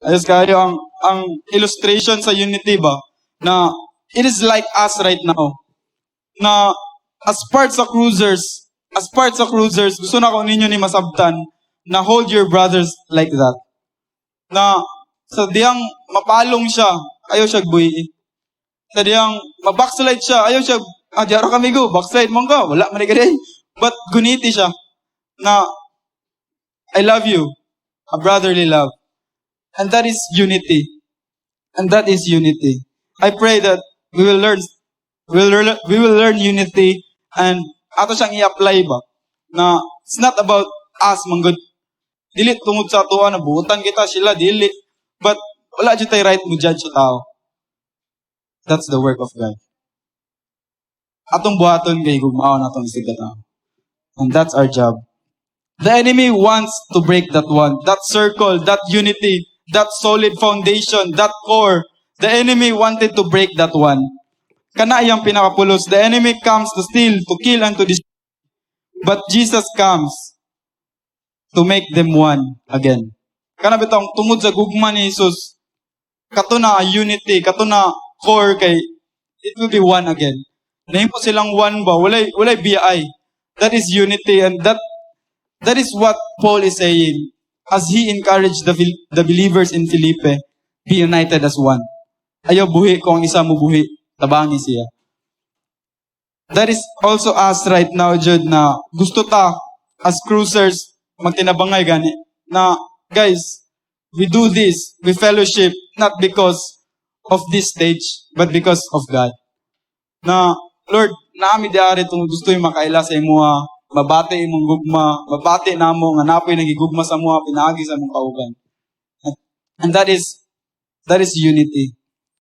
Ayos kayo ang illustration sa unity ba na it is like us right now na as part sa cruisers gusto na ko ninyo ni masabtan na hold your brothers like that. Na sa diyang mapalong siya, ayaw siya buhi. Sa diyang mabackslide siya, ayaw siya, diyara kami go, backslide mong ka, wala man ka. But guniti siya na I love you, a brotherly love. And that is unity. And that is unity. I pray that we will learn unity and ato siyang i-apply ba na it's not about us manggod dili tungod sa tuwa na buutan kita sila dili but wala jud tay right mo judge sa tao. That's the work of God. Atong buhaton kay gugmao natong isig ka tao. And that's our job. The enemy wants to break that one, that circle, that unity, that solid foundation, that core. The enemy wanted to break that one. Kana iyang pinakapulos. The enemy comes to steal, to kill, and to destroy. But Jesus comes to make them one again. Kana bitong tungod sa gugma ni Jesus, kato na unity, kato na core kay it will be one again. Nahimo silang one ba? Walay BI. That is unity and that is what Paul is saying as he encouraged the believers in Philippi, be united as one. Ayaw buhi ko ang isa mo buhi. Tabangi siya. That is also us right now, Jude, na gusto ta, as cruisers, magtinabangay gani, na, guys, we do this, we fellowship, not because of this stage, but because of God. Na, Lord, naami diari itong gusto yung makaila sa imuha, mabati imong gugma, mabati na mo, nga napoy nagigugma sa muha, pinagi sa mong kauban. And that is unity.